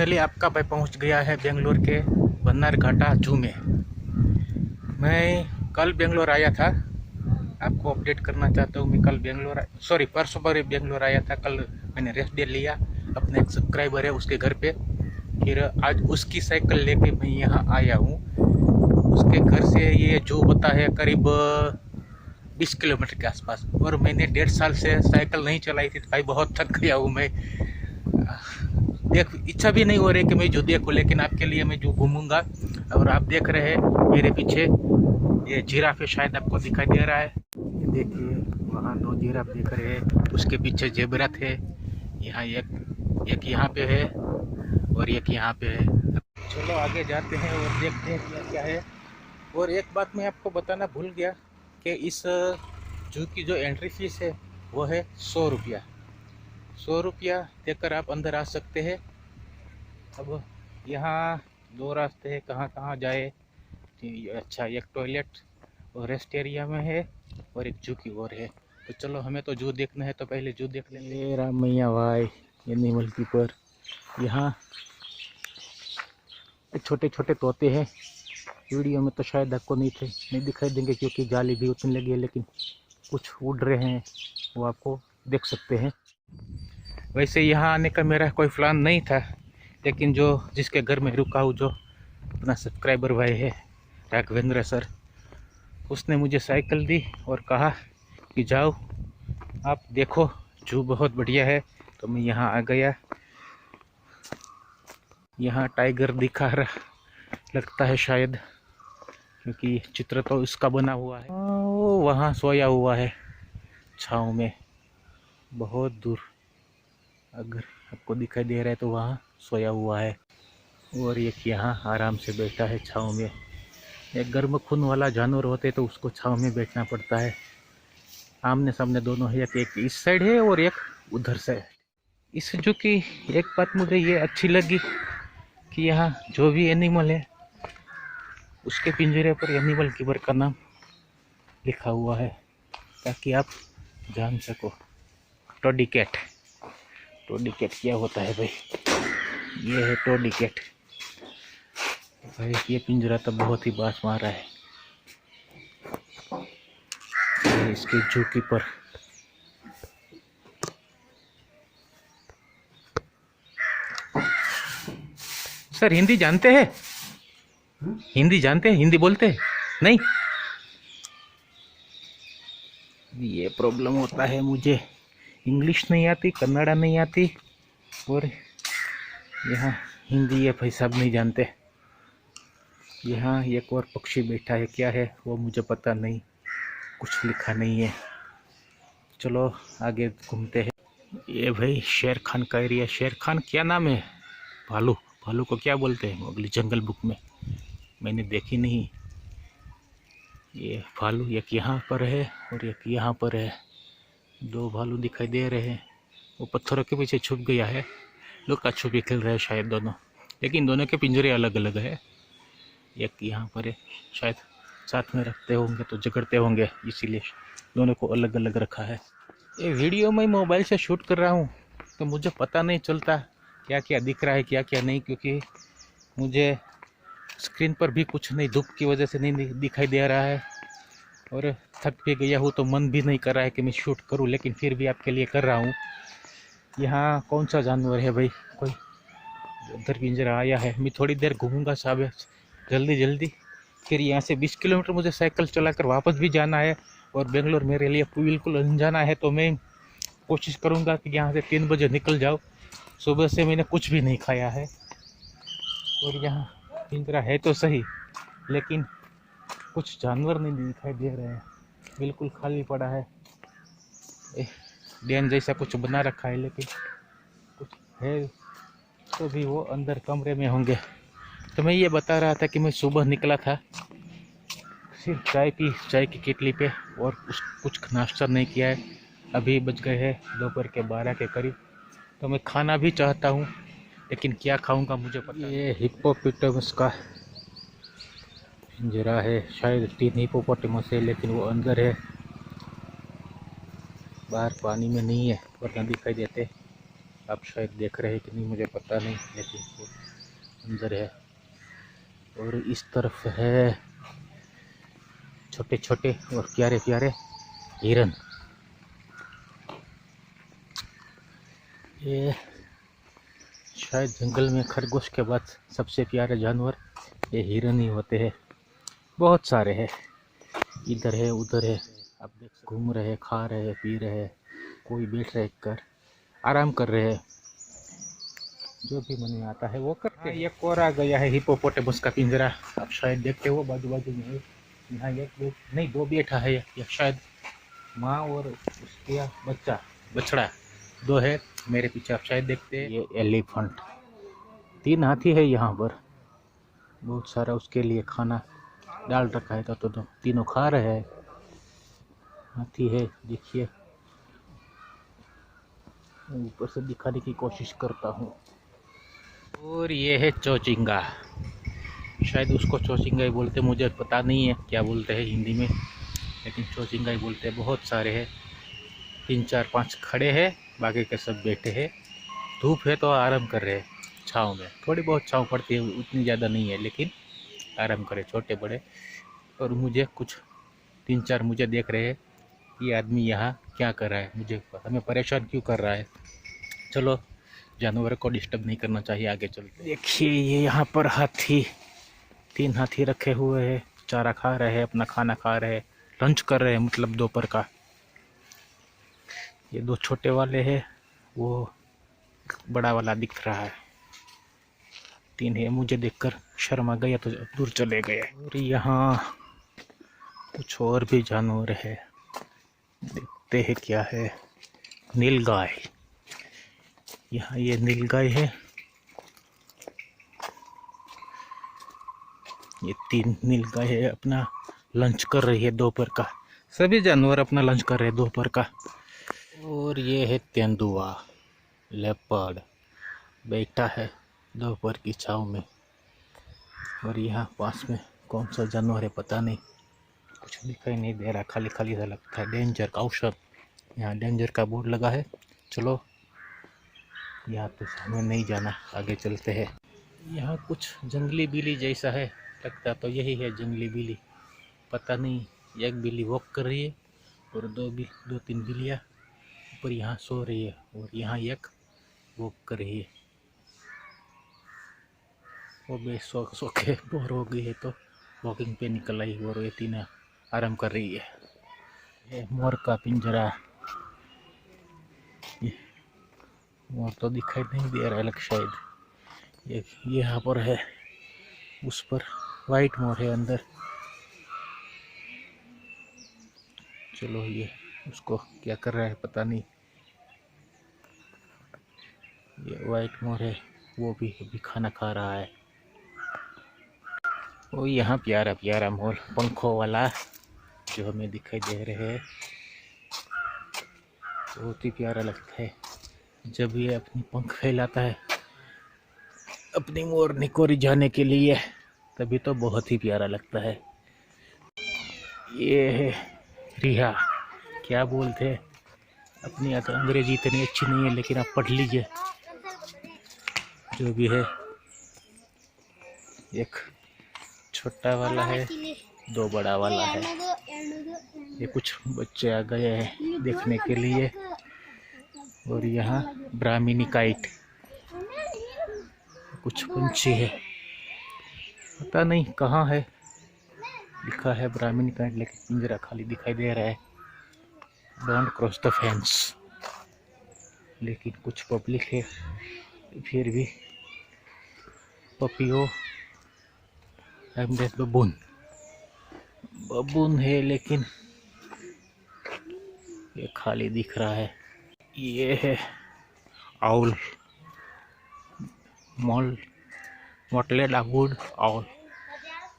Finally आपका भाई पहुंच गया है बेंगलोर के बन्नारघट्टा जू में। मैं कल बेंगलोर आया था, आपको अपडेट करना चाहता हूँ। मैं कल परसों पर बेंगलोर आया था। कल मैंने रेस्ट डे लिया, अपने एक सब्सक्राइबर है उसके घर पे। फिर आज उसकी साइकिल लेके मैं यहाँ आया हूँ। उसके घर से ये जू होता है करीब 20 किलोमीटर के आसपास, और मैंने 1.5 साल से साइकिल नहीं चलाई थी। तो भाई बहुत थक गया हूँ मैं। इच्छा भी नहीं हो रही कि मैं जो देखूं, लेकिन आपके लिए मैं जो घूमूंगा। और आप देख रहे हैं मेरे पीछे ये जिराफ है, शायद आपको दिखाई दे रहा है। ये देखिए वहाँ 2 जिराफ देख रहे हैं, उसके पीछे जेबरा थे। यहाँ एक यहाँ पे है और एक यहाँ पे है। चलो आगे जाते हैं और देखते हैं क्या क्या है। और एक बात मैं आपको बताना भूल गया कि इस जू की जो एंट्री फीस है वो है 100 रुपया। 100 रुपया देकर आप अंदर आ सकते हैं। अब यहाँ 2 रास्ते हैं, कहाँ कहाँ जाए। अच्छा, एक टॉयलेट और रेस्ट एरिया में है और एक जू की ओर है। तो चलो, हमें तो जू देखना है तो पहले जू देख लेंगे। ये राम मैया भाई एनिमल कीपर। यहाँ छोटे छोटे तोते हैं। वीडियो में तो शायद आपको नहीं दिखाई देंगे क्योंकि जाली भी उतनी लगी है, लेकिन कुछ उड़ रहे हैं वो आपको देख सकते हैं। वैसे यहाँ आने का मेरा कोई प्लान नहीं था, लेकिन जिसके घर में रुका हूँ, जो अपना सब्सक्राइबर भाई है राघवेंद्र सर, उसने मुझे साइकिल दी और कहा कि जाओ आप देखो, जू बहुत बढ़िया है। तो मैं यहाँ आ गया। यहाँ टाइगर दिखा रहा लगता है शायद, क्योंकि चित्र तो इसका बना हुआ है। वो वहाँ सोया हुआ है छाँव में, बहुत दूर, अगर आपको दिखाई दे रहा है तो वहाँ सोया हुआ है। और एक यहाँ आराम से बैठा है छाँव में। एक गर्म खून वाला जानवर होते तो उसको छाँव में बैठना पड़ता है। आमने सामने दोनों है, एक इस साइड है और एक उधर से है। इस जू की एक बात मुझे ये अच्छी लगी कि यहाँ जो भी एनिमल है उसके पिंजरे पर एनिमल कीपर का नाम लिखा हुआ है, ताकि आप जान सको। टोडी कैट क्या होता है भाई? ये है टोडी कैट भाई। ये पिंजरा तो बहुत ही बास मारा है। ये इसके जू कीपर। सर हिंदी जानते हैं? हिंदी जानते हैं? हिंदी बोलते हैं? नहीं, ये प्रॉब्लम होता है मुझे। इंग्लिश नहीं आती, कन्नड़ा नहीं आती, और यहाँ हिंदी ये भाई साहब नहीं जानते। यहाँ एक और पक्षी बैठा है, क्या है वो मुझे पता नहीं, कुछ लिखा नहीं है। चलो आगे घूमते हैं। ये भाई शेर खान का एरिया। शेर खान क्या नाम है? भालू को क्या बोलते हैं अगली जंगल बुक में? मैंने देखी नहीं। ये भालू एक यहाँ पर है और एक यहाँ पर है। 2 भालू दिखाई दे रहे हैं। वो पत्थरों के पीछे छुप गया है। लुका छुपी खेल रहे हैं शायद दोनों, लेकिन दोनों के पिंजरे अलग अलग है। एक यहाँ पर है, शायद साथ में रखते होंगे तो झगड़ते होंगे, इसीलिए दोनों को अलग अलग रखा है। ये वीडियो मैं मोबाइल से शूट कर रहा हूँ तो मुझे पता नहीं चलता क्या क्या दिख रहा है क्या क्या नहीं, क्योंकि मुझे स्क्रीन पर भी कुछ नहीं, धूप की वजह से नहीं दिखाई दे रहा है। और थक भी गया हूँ तो मन भी नहीं कर रहा है कि मैं शूट करूँ, लेकिन फिर भी आपके लिए कर रहा हूँ। यहाँ कौन सा जानवर है भाई? कोई उधर पिंजरा आया है। मैं थोड़ी देर घूमूंगा साहब, जल्दी। फिर यहाँ से 20 किलोमीटर मुझे साइकिल चलाकर वापस भी जाना है, और बेंगलोर मेरे लिए बिल्कुल अनजाना है। तो मैं कोशिश करूँगा कि यहाँ से 3 बजे निकल जाओ। सुबह से मैंने कुछ भी नहीं खाया है, और यहाँ पिंजरा है तो सही, लेकिन कुछ जानवर नहीं दिखाई दे रहे हैं। बिल्कुल खाली पड़ा है। डैम जैसा कुछ बना रखा है, लेकिन कुछ है तो भी वो अंदर कमरे में होंगे। तो मैं ये बता रहा था कि मैं सुबह निकला था, सिर्फ चाय की केतली पे, और कुछ नाश्ता नहीं किया है। अभी बज गए हैं दोपहर के 12 के करीब। तो मैं खाना भी चाहता हूँ, लेकिन क्या खाऊंगा मुझे पता नहीं। ये हिप्पोपोटामस का पिंजरा है, शायद 3 हिप्पोपोटामस है, लेकिन वो अंदर है, बाहर पानी में नहीं है, वरना दिखाई देते। आप शायद देख रहे हैं कि नहीं मुझे पता नहीं, लेकिन वो अंदर है। और इस तरफ है छोटे छोटे और प्यारे प्यारे हिरन। ये शायद जंगल में खरगोश के बाद सबसे प्यारे जानवर ये हिरन ही होते हैं। बहुत सारे हैं, इधर है उधर है। आप देख घूम रहे, खा रहे, पी रहे, कोई बैठ रहे कर आराम कर रहे हैं। जो भी मन में आता है वो करते हैं। ये कोरा गया है हिप्पोपोटेमस का पिंजरा, आप शायद देखते हो बाजू बाजू में। यहाँ एक नहीं दो बैठा है, या शायद माँ और उसके बछड़ा दो है मेरे पीछे, आप शायद देखते हैं। ये एलिफेंट, 3 हाथी है यहाँ पर, बहुत सारा उसके लिए खाना डाल रखा है, तो तीनों खा रहे हैं। हाथी है, देखिए ऊपर से दिखाने की कोशिश करता हूँ। और ये है चौचिंगा, शायद उसको चौचिंगा ही बोलते, मुझे पता नहीं है क्या बोलते हैं हिंदी में, लेकिन चौचिंगा ही बोलते हैं। बहुत सारे हैं, 3 4 5 खड़े हैं, बाकी के सब बैठे हैं। धूप है तो आराम कर रहे हैं छाँव में, थोड़ी बहुत छाँव पड़ती है, उतनी ज़्यादा नहीं है, लेकिन आराम करे छोटे बड़े। और मुझे कुछ 3 4 मुझे देख रहे हैं, ये आदमी यहाँ क्या कर रहा है, मुझे हमें परेशान क्यों कर रहा है। चलो जानवर को डिस्टर्ब नहीं करना चाहिए, आगे चलते। देखिए ये यहाँ पर हाथी, 3 हाथी रखे हुए हैं, चारा खा रहे हैं, अपना खाना खा रहे हैं, लंच कर रहे हैं, मतलब दोपहर का। ये 2 छोटे वाले हैं, वो बड़ा वाला दिख रहा है। 3 है, मुझे देखकर शर्मा गया तो दूर चले गए। और यहाँ कुछ और भी जानवर है, देखते हैं क्या है। नीलगाय, यहाँ ये नीलगाय है। ये 3 नीलगाय है, अपना लंच कर रही है दोपहर का। सभी जानवर अपना लंच कर रहे हैं दोपहर का। और ये है तेंदुआ, लेपर्ड, बैठा है दोपहर की छाँव में। और यहाँ पास में कौन सा जानवर है पता नहीं, कुछ दिखाई नहीं दे रहा, खाली खाली सा लगता है। डेंजर काउशन, यहाँ डेंजर का बोर्ड लगा है। चलो यहाँ तो हमें नहीं जाना, आगे चलते हैं। यहाँ कुछ जंगली बिल्ली जैसा है लगता, तो यही है जंगली बिल्ली, पता नहीं। एक बिल्ली वॉक कर रही है और 2-3 बिल्लियाँ ऊपर यहाँ सो रही है, और यहाँ एक वॉक कर रही है। वो भी सो के बोर हो गई है तो वॉकिंग पे निकल आई, और ये 3 आराम कर रही है। ये मोर का पिंजरा, ये मोर तो दिखाई नहीं दे रहा है, शायद ये यहाँ पर है, उस पर वाइट मोर है अंदर। चलो ये उसको क्या कर रहा है पता नहीं। ये वाइट मोर है, वो भी अभी खाना खा रहा है। वो यहाँ प्यारा प्यारा मोर पंखों वाला जो हमें दिखाई दे रहे हैं, बहुत ही प्यारा लगता है जब ये अपनी पंख फैलाता है अपनी मोर निकोरी जाने के लिए, तभी तो बहुत ही प्यारा लगता है। ये है रिहा, क्या बोलते हैं, अपनी अंग्रेजी इतनी अच्छी नहीं है, लेकिन आप पढ़ लीजिए जो भी है। एक छोटा वाला है, 2 बड़ा वाला है। ये कुछ बच्चे आ गए हैं देखने के लिए। और यहाँ ब्राह्मणी काइट, कुछ पंछी है, पता नहीं कहाँ है, लिखा है ब्राह्मणी काइट, लेकिन पिंजरा खाली दिखाई दे रहा है। डोंट क्रॉस द फेंस, लेकिन कुछ पब्लिक है फिर भी। पपियो बबून, बबून है लेकिन ये खाली दिख रहा है। ये है आउल, मोटलेड वुड आउल,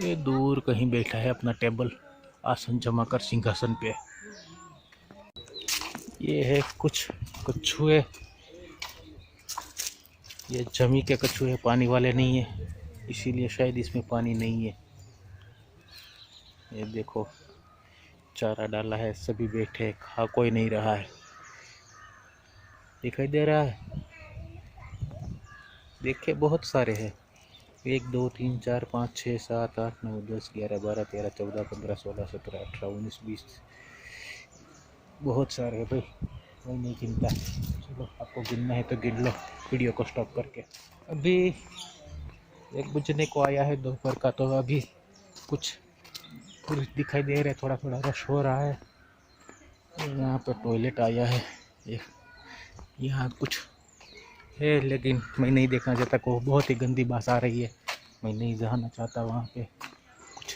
ये दूर कहीं बैठा है अपना टेबल आसन जमा कर सिंहासन पे। ये है कुछ कछुए, ये जमी के कछुए, पानी वाले नहीं है, इसीलिए शायद इसमें पानी नहीं है। ये देखो चारा डाला है, सभी बैठे, खा कोई नहीं रहा है, दिखाई दे रहा है। देखे बहुत सारे हैं, 1 2 3 4 5 6 7 8 9 10 11 12 13 14 15 16 17 18 19 20 बहुत सारे हैं भाई, कोई नहीं गिनता। चलो आपको गिनना है तो गिन लो वीडियो को स्टॉप करके। अभी 1 बजने को आया है दोपहर का, तो अभी कुछ टूरिस्ट दिखाई दे रहे, थोड़ा थोड़ा रश हो रहा है। यहाँ पर टॉयलेट आया है, यहाँ कुछ है लेकिन मैं नहीं देखना चाहता, को बहुत ही गंदी बात आ रही है, मैं नहीं जाना चाहता वहाँ पे कुछ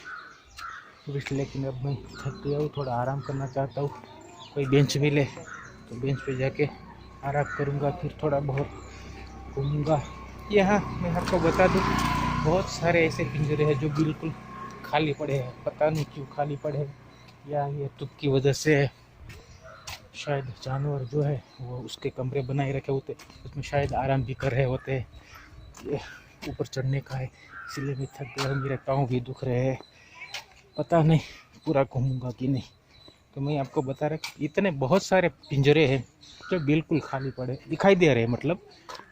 टूरिस्ट। लेकिन अब मैं थक गया हूँ, थोड़ा आराम करना चाहता हूँ। कोई बेंच मिले तो बेंच पे जाके आराम करूँगा, फिर थोड़ा बहुत घूमूँगा। यहाँ मैं आपको बता दूँ, बहुत सारे ऐसे पिंजरे हैं जो बिल्कुल खाली पड़े हैं, पता नहीं क्यों खाली पड़े हैं, या ये धूप की वजह से है। शायद जानवर जो है वो उसके कमरे बनाए रखे होते, उसमें शायद आराम भी कर रहे होते हैं। ये ऊपर चढ़ने का है, इसलिए मैं थक गया, मेरे पाँव भी दुख रहे हैं। पता नहीं पूरा घूमूंगा कि नहीं। तो मैं आपको बता रहा कि इतने बहुत सारे पिंजरे हैं जो बिल्कुल खाली पड़े दिखाई दे रहे हैं। मतलब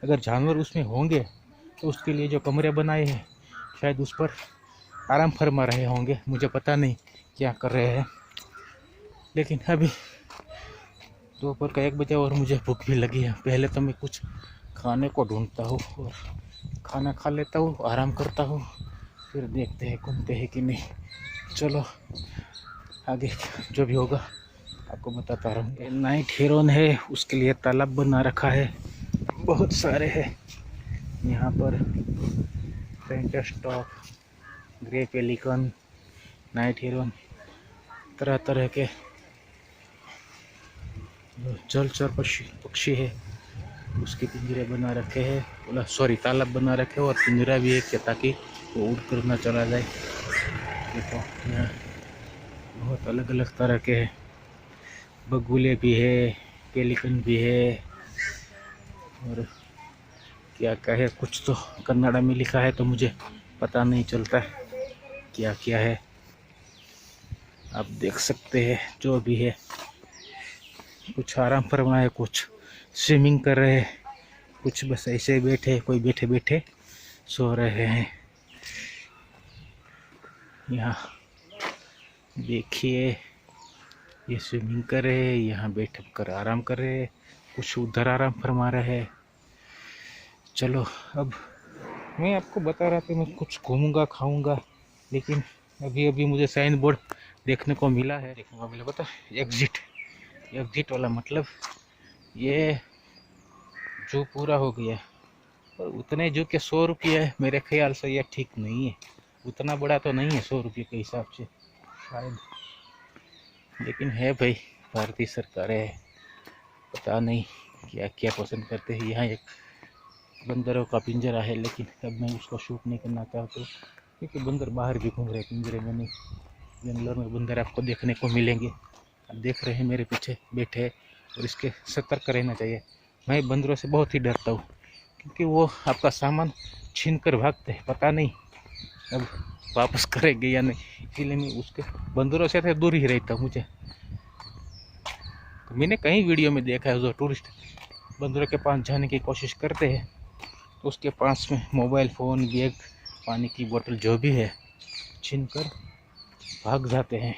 अगर जानवर उसमें होंगे तो उसके लिए जो कमरे बनाए हैं शायद उस पर आराम फरमा रहे होंगे, मुझे पता नहीं क्या कर रहे हैं। लेकिन अभी दोपहर का 1 बजे और मुझे भूख भी लगी है। पहले तो मैं कुछ खाने को ढूंढता हूँ और खाना खा लेता हूँ, आराम करता हूँ, फिर देखते हैं घूमते हैं कि नहीं। चलो आगे जो भी होगा आपको बताता रहूँगा। नाइट हेरोन है, उसके लिए तालाब बना रखा है, बहुत सारे हैं यहाँ पर। Painter stock, grey pelican, night Heron, तरह तरह के जलचर पक्षी है, उसके पिंजरे बना रखे हैं, बोला सॉरी तालाब बना रखे हैं, और पिंजरा भी है ताकि वो उड़ कर ना चला जाए। देखो यहाँ बहुत अलग अलग तरह के हैं, बगुले भी है, पेलिकन भी है, और क्या क्या है, कुछ तो कन्नड़ा में लिखा है तो मुझे पता नहीं चलता क्या क्या है। आप देख सकते हैं जो भी है, कुछ आराम फरमा है, कुछ स्विमिंग कर रहे हैं, कुछ बस ऐसे बैठे, कोई बैठे बैठे सो रहे हैं। यहाँ देखिए ये स्विमिंग कर रहे हैं, यहाँ बैठ कर आराम कर रहे हैं, कुछ उधर आराम फरमा रहे हैं। चलो अब मैं आपको बता रहा था मैं कुछ घूमूंगा खाऊंगा, लेकिन अभी अभी मुझे साइन बोर्ड देखने को मिला है, देखने को मिला पता एग्जिट वाला, मतलब ये जो पूरा हो गया। और उतने जो के 100 रुपये है, मेरे ख्याल से यह ठीक नहीं है, उतना बड़ा तो नहीं है 100 रुपये के हिसाब से शायद, लेकिन है भाई भारतीय सरकार है, पता नहीं क्या क्या पसंद करते हैं। यहाँ एक बंदरों का पिंजरा है, लेकिन अब मैं उसको शूट नहीं करना चाहता हूँ क्योंकि बंदर बाहर भी घूम रहे हैं, पिंजरे में नहीं। बेंगलोर में बंदर आपको देखने को मिलेंगे, आप देख रहे हैं मेरे पीछे बैठे, और इसके सतर्क रहना चाहिए। मैं बंदरों से बहुत ही डरता हूँ क्योंकि वो आपका सामान छीन कर भागते हैं, पता नहीं अब वापस करेंगे या नहीं, इसीलिए मैं उसके बंदरों से तो दूर ही रहता हूँ। मुझे तो मैंने कई वीडियो में देखा है, जो टूरिस्ट बंदरों के पास जाने की कोशिश करते हैं तो उसके पास में मोबाइल फ़ोन, बैग, पानी की बोतल जो भी है छीन कर भाग जाते हैं।